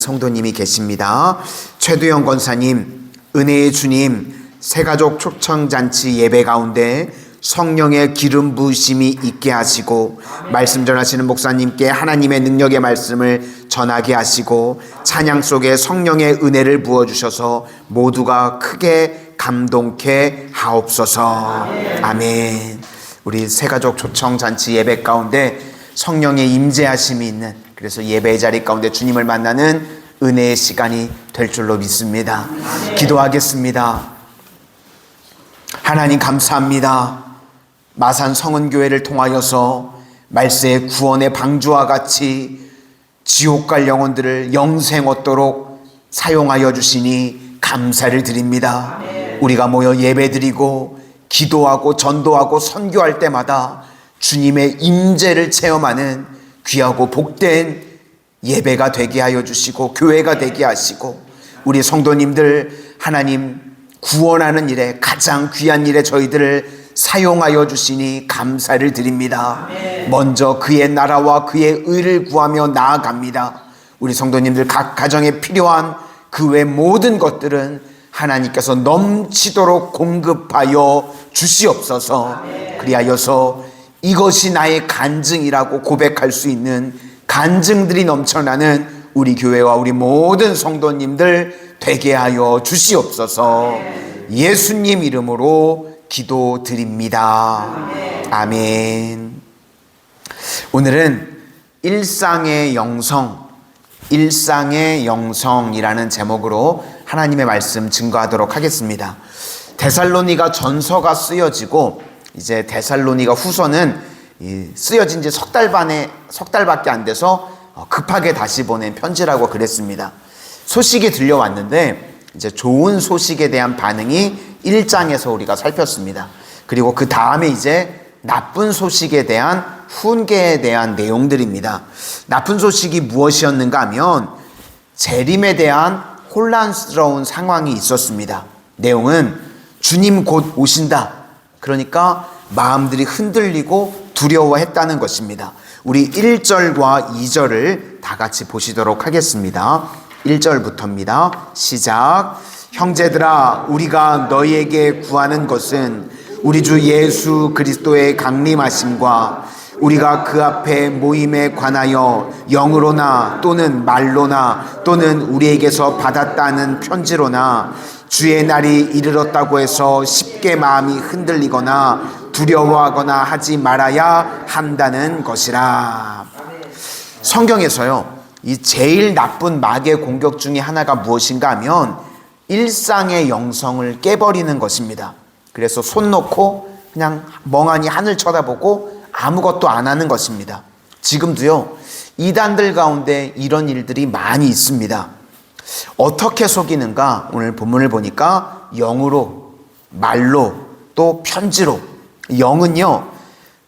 성도님이 계십니다. 최두영 권사님, 은혜의 주님, 새가족 초청잔치 예배 가운데 성령의 기름 부으심이 있게 하시고 말씀 전하시는 목사님께 하나님의 능력의 말씀을 전하게 하시고 찬양 속에 성령의 은혜를 부어주셔서 모두가 크게 감동케 하옵소서. 아멘. 우리 새가족 초청잔치 예배 가운데 성령의 임재하심이 있는, 그래서 예배의 자리 가운데 주님을 만나는 은혜의 시간이 될 줄로 믿습니다. 기도하겠습니다. 하나님 감사합니다. 마산 성은교회를 통하여서 말세의 구원의 방주와 같이 지옥 갈 영혼들을 영생 얻도록 사용하여 주시니 감사를 드립니다. 우리가 모여 예배드리고 기도하고 전도하고 선교할 때마다 주님의 임재를 체험하는 귀하고 복된 예배가 되게 하여 주시고 교회가 되게 하시고 우리 성도님들 하나님 구원하는 일에 가장 귀한 일에 저희들을 사용하여 주시니 감사를 드립니다. 먼저 그의 나라와 그의 의를 구하며 나아갑니다. 우리 성도님들 각 가정에 필요한 그 외 모든 것들은 하나님께서 넘치도록 공급하여 주시옵소서. 그리하여서 이것이 나의 간증이라고 고백할 수 있는 간증들이 넘쳐나는 우리 교회와 우리 모든 성도님들 되게 하여 주시옵소서. 예수님 이름으로 기도드립니다. 아멘. 오늘은 일상의 영성이라는 제목으로 하나님의 말씀 증거하도록 하겠습니다. 데살로니가 전서가 쓰여지고 이제 데살로니가 후서는 쓰여진 지 석 달밖에 안 돼서 급하게 다시 보낸 편지라고 그랬습니다. 소식이 들려왔는데 이제 좋은 소식에 대한 반응이 1장에서 우리가 살폈습니다. 그리고 그 다음에 이제 나쁜 소식에 대한 훈계에 대한 내용들입니다. 나쁜 소식이 무엇이었는가 하면 재림에 대한 혼란스러운 상황이 있었습니다. 내용은 주님 곧 오신다. 그러니까 마음들이 흔들리고 두려워했다는 것입니다. 우리 1절과 2절을 다 같이 보시도록 하겠습니다. 1절부터입니다. 시작. 형제들아, 우리가 너희에게 구하는 것은 우리 주 예수 그리스도의 강림하심과 우리가 그 앞에 모임에 관하여 영으로나 또는 말로나 또는 우리에게서 받았다는 편지로나 주의 날이 이르렀다고 해서 쉽게 마음이 흔들리거나 두려워하거나 하지 말아야 한다는 것이라. 성경에서요, 이 제일 나쁜 마귀의 공격 중에 하나가 무엇인가 하면 일상의 영성을 깨버리는 것입니다. 그래서 손 놓고 그냥 멍하니 하늘 쳐다보고 아무것도 안 하는 것입니다. 지금도요, 이단들 가운데 이런 일들이 많이 있습니다. 어떻게 속이는가? 오늘 본문을 보니까 영으로, 말로, 또 편지로. 영은요,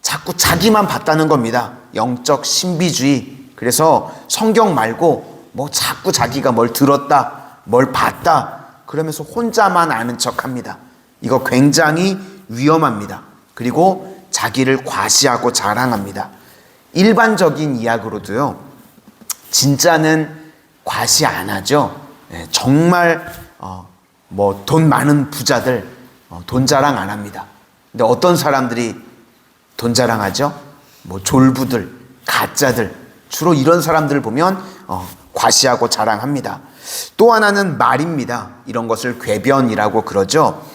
자꾸 자기만 봤다는 겁니다. 영적 신비주의. 그래서 성경 말고 뭐 자꾸 자기가 뭘 들었다, 뭘 봤다, 그러면서 혼자만 아는 척합니다. 이거 굉장히 위험합니다. 그리고 자기를 과시하고 자랑합니다. 일반적인 이야기로도요, 진짜는 과시 안 하죠. 정말 돈 많은 부자들 돈 자랑 안 합니다. 근데 어떤 사람들이 돈 자랑하죠? 졸부들, 가짜들, 주로 이런 사람들을 보면 과시하고 자랑합니다. 또 하나는 말입니다. 이런 것을 궤변이라고 그러죠.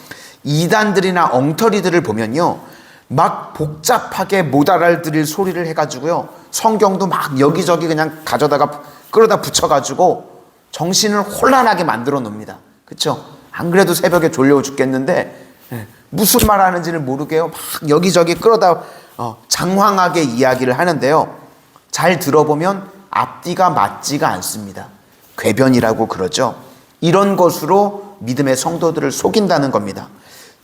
이단들이나 엉터리들을 보면요, 막 복잡하게 못 알아들을 소리를 해가지고요, 성경도 막 여기저기 그냥 가져다가 끌어다 붙여가지고 정신을 혼란하게 만들어 놓습니다. 그렇죠? 안 그래도 새벽에 졸려 죽겠는데 무슨 말 하는지를 모르게요, 막 여기저기 끌어다 장황하게 이야기를 하는데요, 잘 들어보면 앞뒤가 맞지가 않습니다. 궤변이라고 그러죠. 이런 것으로 믿음의 성도들을 속인다는 겁니다.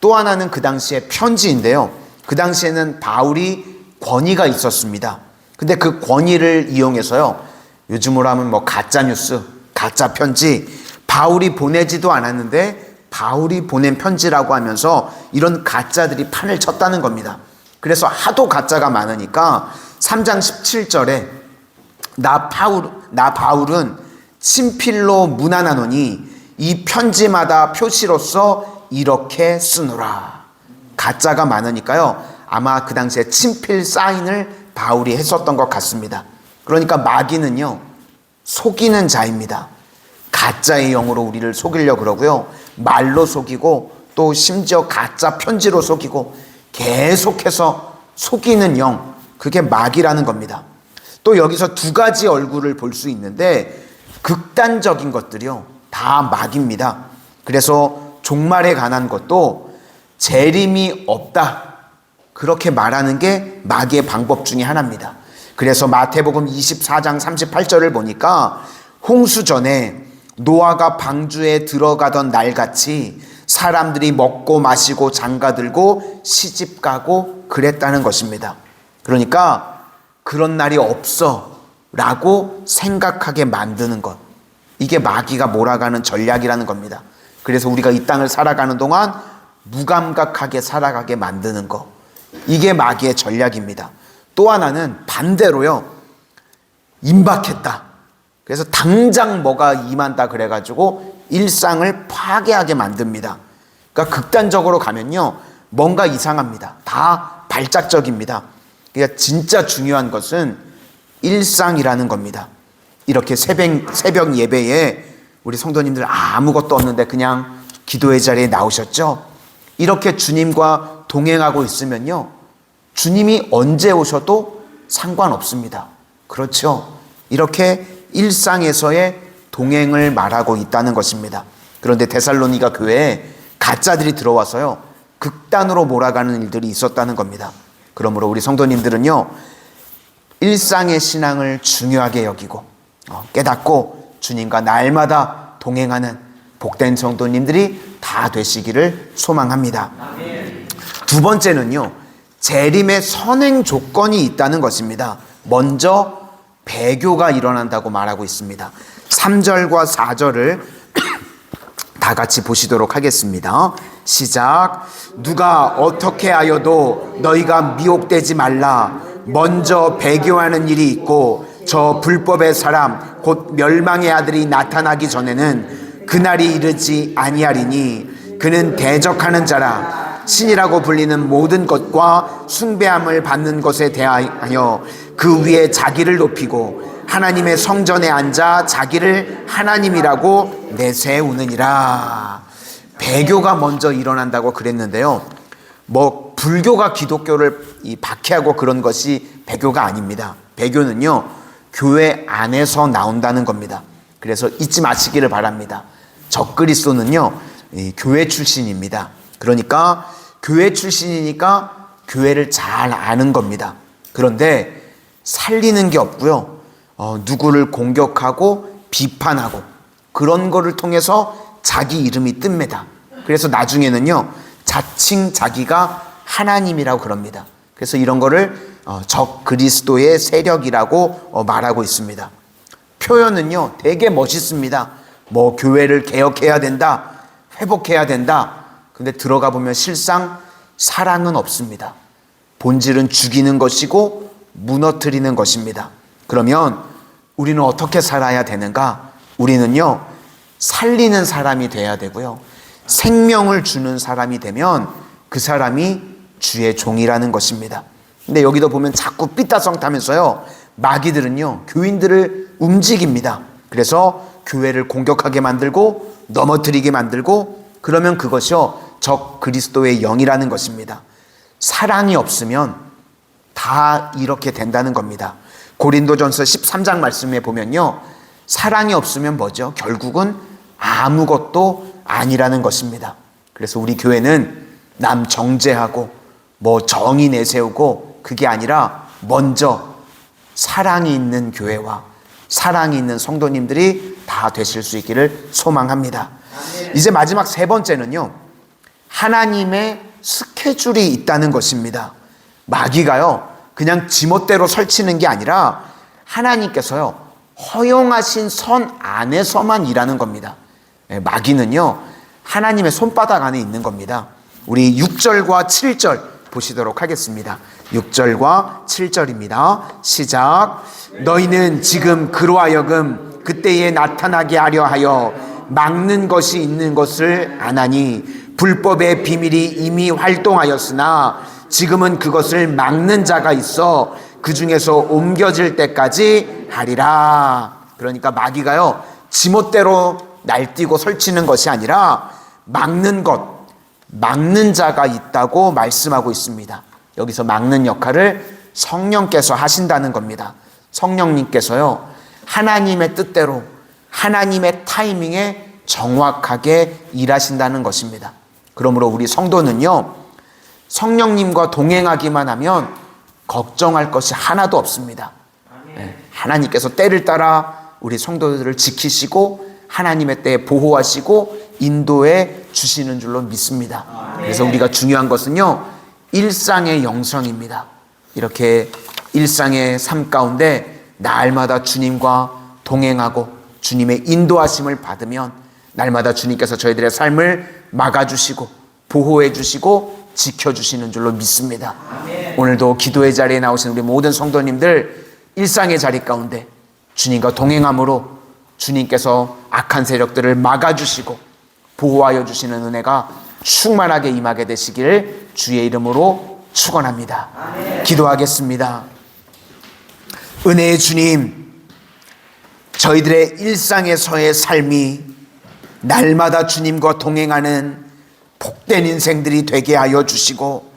또 하나는 그 당시에 편지인데요, 그 당시에는 바울이 권위가 있었습니다. 근데 그 권위를 이용해서요, 요즘으로 하면 가짜뉴스, 가짜 편지, 바울이 보내지도 않았는데 바울이 보낸 편지라고 하면서 이런 가짜들이 판을 쳤다는 겁니다. 그래서 하도 가짜가 많으니까 3장 17절에 나 바울은 친필로 문안하노니 이 편지마다 표시로서 이렇게 쓰노라. 가짜가 많으니까요, 아마 그 당시에 친필 사인을 바울이 했었던 것 같습니다. 그러니까 마귀는요, 속이는 자입니다. 가짜의 영으로 우리를 속이려고 그러고요, 말로 속이고 또 심지어 가짜 편지로 속이고 계속해서 속이는 영, 그게 마귀라는 겁니다. 또 여기서 두 가지 얼굴을 볼 수 있는데 극단적인 것들이요, 다 마귀입니다. 그래서 종말에 관한 것도 재림이 없다, 그렇게 말하는 게 마귀의 방법 중에 하나입니다. 그래서 마태복음 24장 38절을 보니까 홍수 전에 노아가 방주에 들어가던 날같이 사람들이 먹고 마시고 장가들고 시집가고 그랬다는 것입니다. 그러니까 그런 날이 없어 라고 생각하게 만드는 것, 이게 마귀가 몰아가는 전략이라는 겁니다. 그래서 우리가 이 땅을 살아가는 동안 무감각하게 살아가게 만드는 것, 이게 마귀의 전략입니다. 또 하나는 반대로요, 임박했다, 그래서 당장 뭐가 임한다 그래가지고 일상을 파괴하게 만듭니다. 그러니까 극단적으로 가면요, 뭔가 이상합니다. 다 발작적입니다. 그러니까 진짜 중요한 것은 일상이라는 겁니다. 이렇게 새벽 예배에 우리 성도님들 아무것도 없는데 그냥 기도의 자리에 나오셨죠? 이렇게 주님과 동행하고 있으면요, 주님이 언제 오셔도 상관없습니다. 그렇죠? 이렇게 일상에서의 동행을 말하고 있다는 것입니다. 그런데 데살로니가 교회에 가짜들이 들어와서요, 극단으로 몰아가는 일들이 있었다는 겁니다. 그러므로 우리 성도님들은요, 일상의 신앙을 중요하게 여기고 깨닫고 주님과 날마다 동행하는 복된 성도님들이 다 되시기를 소망합니다. 두 번째는요, 재림의 선행 조건이 있다는 것입니다. 먼저 배교가 일어난다고 말하고 있습니다. 3절과 4절을 다 같이 보시도록 하겠습니다. 시작. 누가 어떻게 하여도 너희가 미혹되지 말라. 먼저 배교하는 일이 있고 저 불법의 사람 곧 멸망의 아들이 나타나기 전에는 그날이 이르지 아니하리니 그는 대적하는 자라. 신이라고 불리는 모든 것과 숭배함을 받는 것에 대하여 그 위에 자기를 높이고 하나님의 성전에 앉아 자기를 하나님이라고 내세우느니라. 배교가 먼저 일어난다고 그랬는데요, 뭐 불교가 기독교를 박해하고 그런 것이 배교가 아닙니다. 배교는요, 교회 안에서 나온다는 겁니다. 그래서 잊지 마시기를 바랍니다. 적그리스도는요, 교회 출신입니다. 그러니까 교회 출신이니까 교회를 잘 아는 겁니다. 그런데 살리는 게 없고요, 누구를 공격하고 비판하고 그런 거를 통해서 자기 이름이 뜹니다. 그래서 나중에는요, 자칭 자기가 하나님이라고 그럽니다. 그래서 이런 거를 적그리스도의 세력이라고 말하고 있습니다. 표현은요, 되게 멋있습니다. 뭐 교회를 개혁해야 된다, 회복해야 된다. 근데 들어가 보면 실상 사랑은 없습니다. 본질은 죽이는 것이고 무너뜨리는 것입니다. 그러면 우리는 어떻게 살아야 되는가? 우리는요, 살리는 사람이 돼야 되고요, 생명을 주는 사람이 되면 그 사람이 주의 종이라는 것입니다. 근데 여기도 보면 자꾸 삐따성 타면서요, 마귀들은요, 교인들을 움직입니다. 그래서 교회를 공격하게 만들고 넘어뜨리게 만들고, 그러면 그것이요, 적 그리스도의 영이라는 것입니다. 사랑이 없으면 다 이렇게 된다는 겁니다. 고린도전서 13장 말씀에 보면요, 사랑이 없으면 뭐죠? 결국은 아무것도 아니라는 것입니다. 그래서 우리 교회는 남 정죄하고 뭐 정의 내세우고 그게 아니라 먼저 사랑이 있는 교회와 사랑이 있는 성도님들이 다 되실 수 있기를 소망합니다. 이제 마지막 세 번째는요, 하나님의 스케줄이 있다는 것입니다. 마귀가요, 그냥 지멋대로 설치는 게 아니라 하나님께서요, 허용하신 선 안에서만 일하는 겁니다. 마귀는요, 하나님의 손바닥 안에 있는 겁니다. 우리 6절과 7절 보시도록 하겠습니다. 6절과 7절입니다. 시작. 너희는 지금 그로 하여금 그때에 나타나게 하려 하여 막는 것이 있는 것을 아나니 불법의 비밀이 이미 활동하였으나 지금은 그것을 막는 자가 있어 그 중에서 옮겨질 때까지 하리라. 그러니까 마귀가요, 지멋대로 날뛰고 설치는 것이 아니라 막는 것, 막는 자가 있다고 말씀하고 있습니다. 여기서 막는 역할을 성령께서 하신다는 겁니다. 성령님께서요, 하나님의 뜻대로 하나님의 타이밍에 정확하게 일하신다는 것입니다. 그러므로 우리 성도는요, 성령님과 동행하기만 하면 걱정할 것이 하나도 없습니다. 하나님께서 때를 따라 우리 성도들을 지키시고 하나님의 때에 보호하시고 인도해 주시는 줄로 믿습니다. 그래서 우리가 중요한 것은요, 일상의 영성입니다. 이렇게 일상의 삶 가운데 날마다 주님과 동행하고 주님의 인도하심을 받으면 날마다 주님께서 저희들의 삶을 막아주시고 보호해 주시고 지켜주시는 줄로 믿습니다. 오늘도 기도의 자리에 나오신 우리 모든 성도님들 일상의 자리 가운데 주님과 동행함으로 주님께서 악한 세력들을 막아주시고 보호하여 주시는 은혜가 충만하게 임하게 되시기를 주의 이름으로 축원합니다. 기도하겠습니다. 은혜의 주님, 저희들의 일상에서의 삶이 날마다 주님과 동행하는 복된 인생들이 되게 하여 주시고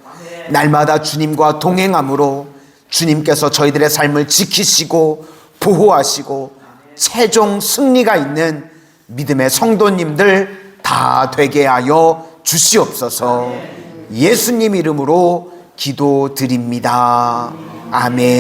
날마다 주님과 동행함으로 주님께서 저희들의 삶을 지키시고 보호하시고 최종 승리가 있는 믿음의 성도님들 다 되게 하여 주시옵소서. 예수님 이름으로 기도드립니다. 아멘.